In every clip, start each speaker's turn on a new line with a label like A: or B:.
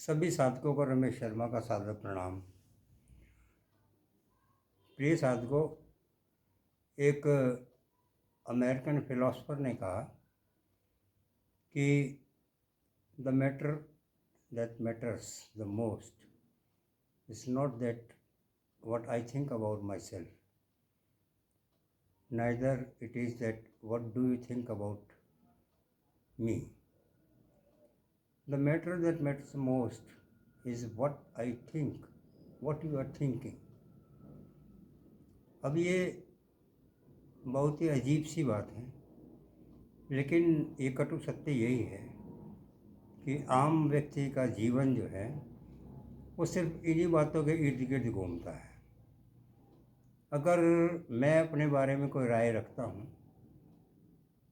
A: सभी साधकों को रमेश शर्मा का सादर प्रणाम। प्रिय साधकों, एक अमेरिकन फिलोसफर ने कहा कि the matter that matters the most is not that what I think about myself, neither it is that what do you think about me. The matter that matters most is what I think, what you are thinking. अब ये बहुत ही अजीब सी बात है, लेकिन ये कटु सत्य यही है कि आम व्यक्ति का जीवन जो है वो सिर्फ इन्हीं बातों के इर्द गिर्द घूमता है। अगर मैं अपने बारे में कोई राय रखता हूँ,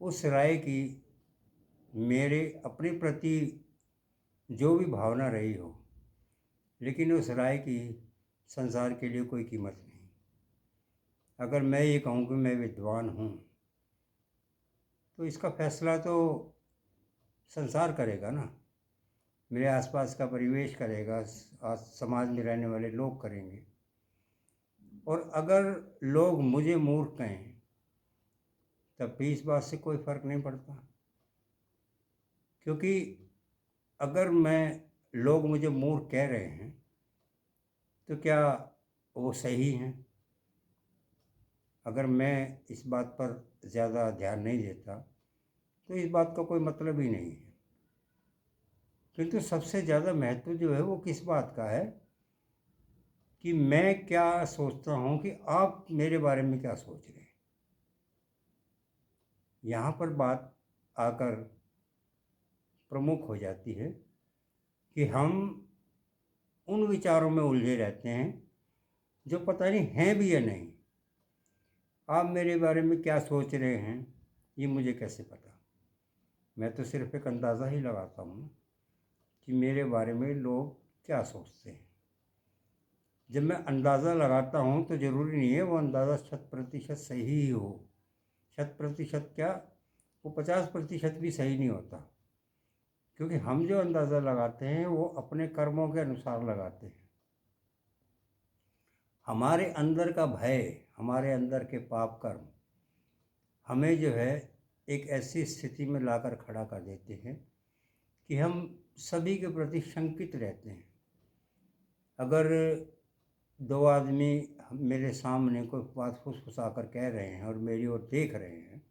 A: उस राय की मेरे अपने प्रति जो भी भावना रही हो, लेकिन उस राय की संसार के लिए कोई कीमत नहीं। अगर मैं ये कहूँ कि मैं विद्वान हूँ, तो इसका फैसला तो संसार करेगा ना, मेरे आसपास का परिवेश करेगा, समाज में रहने वाले लोग करेंगे। और अगर लोग मुझे मूर्ख कहें तब भी इस बात से कोई फ़र्क नहीं पड़ता, क्योंकि अगर लोग मुझे मूर्ख कह रहे हैं तो क्या वो सही हैं? अगर मैं इस बात पर ज़्यादा ध्यान नहीं देता तो इस बात का कोई मतलब ही नहीं है। किंतु सबसे ज़्यादा महत्व जो है वो किस बात का है कि मैं क्या सोचता हूँ कि आप मेरे बारे में क्या सोच रहे हैं। यहाँ पर बात आकर प्रमुख हो जाती है कि हम उन विचारों में उलझे रहते हैं जो पता नहीं हैं भी या नहीं। आप मेरे बारे में क्या सोच रहे हैं ये मुझे कैसे पता? मैं तो सिर्फ एक अंदाज़ा ही लगाता हूँ कि मेरे बारे में लोग क्या सोचते हैं। जब मैं अंदाज़ा लगाता हूँ तो ज़रूरी नहीं है वो अंदाज़ा 100% सही ही हो। 100% क्या, वो 50% भी सही नहीं होता, क्योंकि हम जो अंदाज़ा लगाते हैं वो अपने कर्मों के अनुसार लगाते हैं। हमारे अंदर का भय, हमारे अंदर के पाप कर्म हमें जो है एक ऐसी स्थिति में लाकर खड़ा कर देते हैं कि हम सभी के प्रति शंकित रहते हैं। अगर दो आदमी मेरे सामने कोई बात फुसफुसा कर कह रहे हैं और मेरी ओर देख रहे हैं,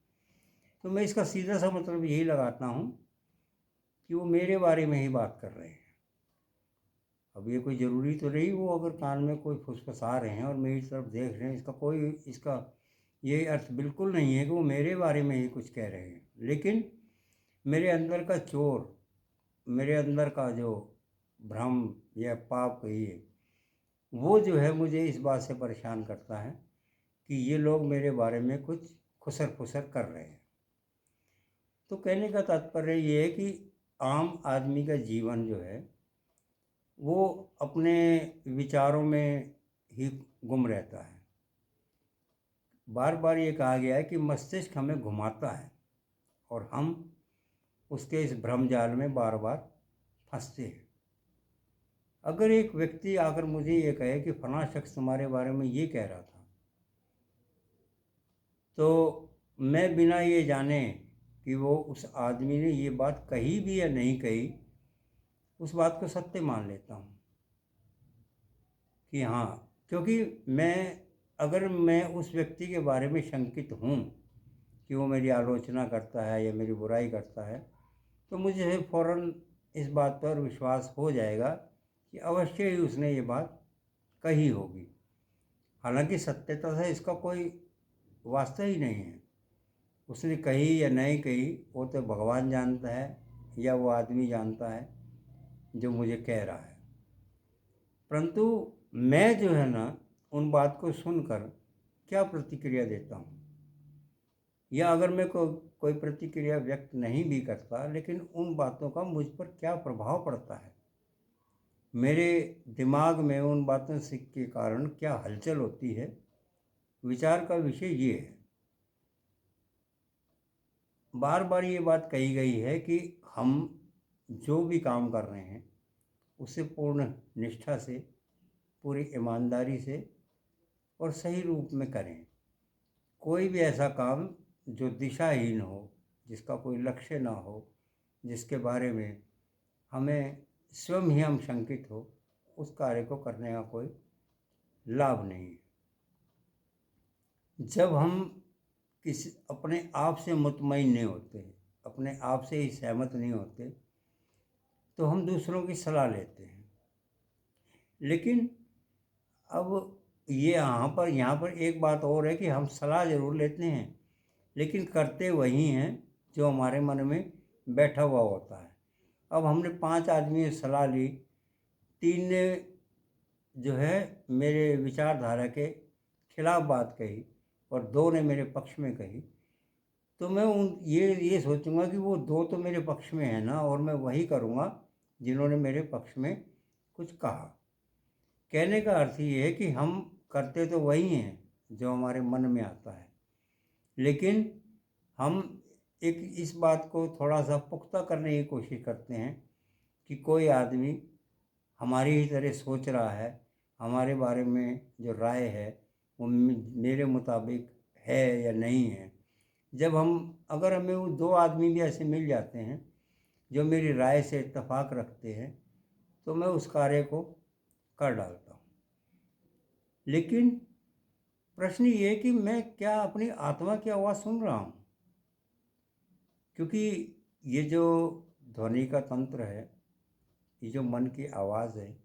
A: तो मैं इसका सीधा सा मतलब यही लगाता हूँ कि वो मेरे बारे में ही बात कर रहे हैं। अब ये कोई ज़रूरी तो नहीं वो अगर कान में कोई फुसफुसा रहे हैं और मेरी तरफ देख रहे हैं, इसका ये अर्थ बिल्कुल नहीं है कि वो मेरे बारे में ही कुछ कह रहे हैं। लेकिन मेरे अंदर का चोर, मेरे अंदर का जो भ्रम या पाप कहिए, वो जो है मुझे इस बात से परेशान करता है कि ये लोग मेरे बारे में कुछ खुसर फुसर कर रहे हैं। तो कहने का तात्पर्य ये है कि आम आदमी का जीवन जो है वो अपने विचारों में ही गुम रहता है। बार बार ये कहा गया है कि मस्तिष्क हमें घुमाता है और हम उसके इस भ्रम जाल में बार बार फंसते हैं। अगर एक व्यक्ति आकर मुझे ये कहे कि फलां शख्स तुम्हारे बारे में ये कह रहा था, तो मैं बिना ये जाने कि वो उस आदमी ने ये बात कही भी या नहीं कही, उस बात को सत्य मान लेता हूँ कि हाँ, क्योंकि अगर मैं उस व्यक्ति के बारे में शंकित हूँ कि वो मेरी आलोचना करता है या मेरी बुराई करता है, तो मुझे फ़ौरन इस बात पर विश्वास हो जाएगा कि अवश्य ही उसने ये बात कही होगी। हालांकि सत्यता से इसका कोई वास्ता ही नहीं है। उसने कही या नहीं कही वो तो भगवान जानता है या वो आदमी जानता है जो मुझे कह रहा है। परंतु मैं जो है ना, उन बात को सुनकर क्या प्रतिक्रिया देता हूँ, या अगर मैं कोई प्रतिक्रिया व्यक्त नहीं भी करता, लेकिन उन बातों का मुझ पर क्या प्रभाव पड़ता है, मेरे दिमाग में उन बातों से के कारण क्या हलचल होती है, विचार का विषय ये है। बार बार ये बात कही गई है कि हम जो भी काम कर रहे हैं उसे पूर्ण निष्ठा से, पूरी ईमानदारी से और सही रूप में करें। कोई भी ऐसा काम जो दिशाहीन हो, जिसका कोई लक्ष्य ना हो, जिसके बारे में हमें स्वयं ही हम शंकित हो, उस कार्य को करने का कोई लाभ नहीं है। जब हम किसी अपने आप से मुतमईन नहीं होते, अपने आप से ही सहमत नहीं होते, तो हम दूसरों की सलाह लेते हैं। लेकिन अब ये यहाँ पर एक बात और है कि हम सलाह ज़रूर लेते हैं, लेकिन करते वही हैं जो हमारे मन में बैठा हुआ होता है। अब हमने 5 आदमी से सलाह ली, 3 ने जो है मेरे विचारधारा के खिलाफ बात कही और 2 ने मेरे पक्ष में कही, तो मैं ये सोचूंगा कि वो 2 तो मेरे पक्ष में है ना, और मैं वही करूँगा जिन्होंने मेरे पक्ष में कुछ कहा। कहने का अर्थ ये है कि हम करते तो वही हैं जो हमारे मन में आता है, लेकिन हम एक इस बात को थोड़ा सा पुख्ता करने की कोशिश करते हैं कि कोई आदमी हमारी ही तरह सोच रहा है, हमारे बारे में जो राय है वो मेरे मुताबिक है या नहीं है। जब अगर हमें वो 2 आदमी भी ऐसे मिल जाते हैं जो मेरी राय से इत्तेफाक रखते हैं, तो मैं उस कार्य को कर डालता हूँ। लेकिन प्रश्न ये है कि मैं क्या अपनी आत्मा की आवाज़ सुन रहा हूँ? क्योंकि ये जो ध्वनि का तंत्र है, ये जो मन की आवाज़ है,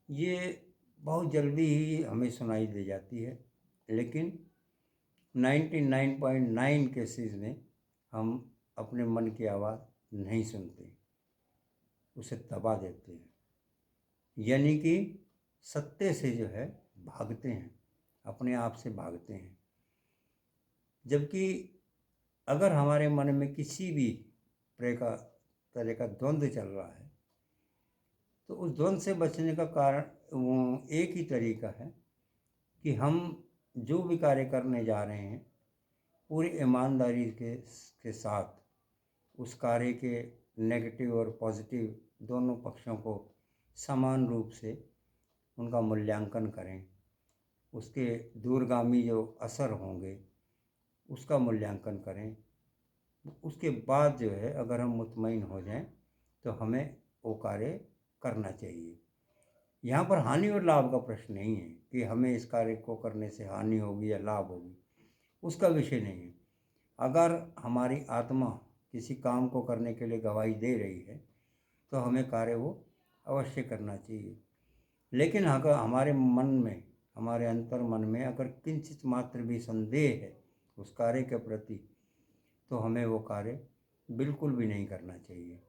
A: ये बहुत जल्दी ही हमें सुनाई दे जाती है, लेकिन 99.9 केसेस में हम अपने मन की आवाज़ नहीं सुनते, उसे दबा देते हैं, यानी कि सत्य से जो है भागते हैं, अपने आप से भागते हैं। जबकि अगर हमारे मन में किसी भी तरह का द्वंद्व चल रहा है, तो उस द्वंद्व से बचने का कारण वो एक ही तरीका है कि हम जो भी कार्य करने जा रहे हैं, पूरी ईमानदारी के साथ उस कार्य के नेगेटिव और पॉजिटिव दोनों पक्षों को समान रूप से उनका मूल्यांकन करें, उसके दूरगामी जो असर होंगे उसका मूल्यांकन करें। उसके बाद जो है अगर हम मुतमईन हो जाएं, तो हमें वो कार्य करना चाहिए। यहाँ पर हानि और लाभ का प्रश्न नहीं है कि हमें इस कार्य को करने से हानि होगी या लाभ होगी, उसका विषय नहीं है। अगर हमारी आत्मा किसी काम को करने के लिए गवाही दे रही है, तो हमें कार्य वो अवश्य करना चाहिए। लेकिन अगर हमारे मन में, हमारे अंतर मन में अगर किंचित मात्र भी संदेह है उस कार्य के प्रति, तो हमें वो कार्य बिल्कुल भी नहीं करना चाहिए।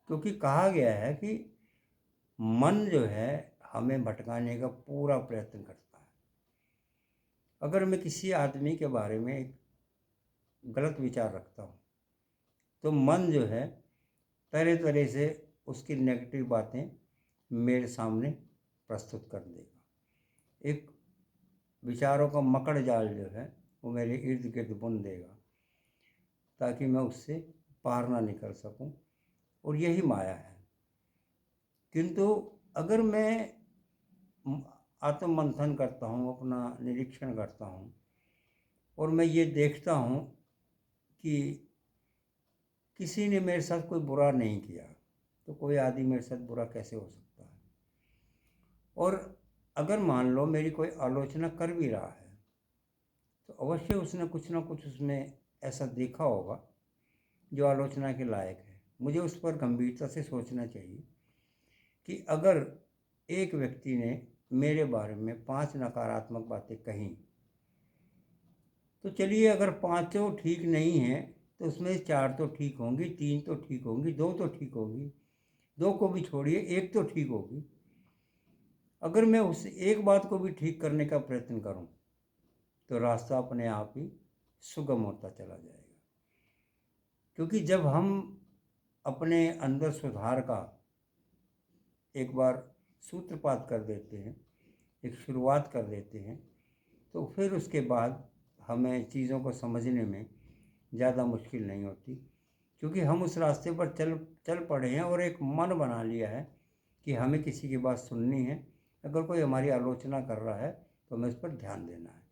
A: क्योंकि कहा गया है कि मन जो है हमें भटकाने का पूरा प्रयत्न करता है। अगर मैं किसी आदमी के बारे में एक गलत विचार रखता हूँ, तो मन जो है तरह तरह से उसकी नेगेटिव बातें मेरे सामने प्रस्तुत कर देगा। एक विचारों का मकड़ जाल जो है वो मेरे इर्द गिर्द बुन देगा, ताकि मैं उससे पार ना निकल सकूं, और यही माया है। किंतु अगर मैं आत्ममंथन करता हूँ, अपना निरीक्षण करता हूँ, और मैं ये देखता हूँ कि किसी ने मेरे साथ कोई बुरा नहीं किया, तो कोई आदमी मेरे साथ बुरा कैसे हो सकता है? और अगर मान लो मेरी कोई आलोचना कर भी रहा है, तो अवश्य उसने कुछ ना कुछ उसमें ऐसा देखा होगा जो आलोचना के लायक है। मुझे उस पर गंभीरता से सोचना चाहिए कि अगर एक व्यक्ति ने मेरे बारे में 5 नकारात्मक बातें कहीं, तो चलिए अगर 5 ठीक नहीं हैं, तो उसमें 4 तो ठीक होंगी, 3 तो ठीक होंगी, 2 तो ठीक होगी, 2 को भी छोड़िए, 1 तो ठीक होगी। अगर मैं उस एक बात को भी ठीक करने का प्रयत्न करूं, तो रास्ता अपने आप ही सुगम होता चला जाएगा। क्योंकि जब हम अपने अंदर सुधार का एक बार सूत्रपात कर देते हैं, एक शुरुआत कर देते हैं, तो फिर उसके बाद हमें चीज़ों को समझने में ज़्यादा मुश्किल नहीं होती। क्योंकि हम उस रास्ते पर चल पड़े हैं और एक मन बना लिया है कि हमें किसी की बात सुननी है। अगर कोई हमारी आलोचना कर रहा है तो हमें उस पर ध्यान देना है।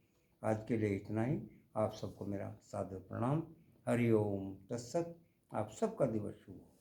A: आज के लिए इतना ही। आप सबको मेरा सादर प्रणाम। हरि ओम तत्सत। आप सबका दिवस शुभ हो।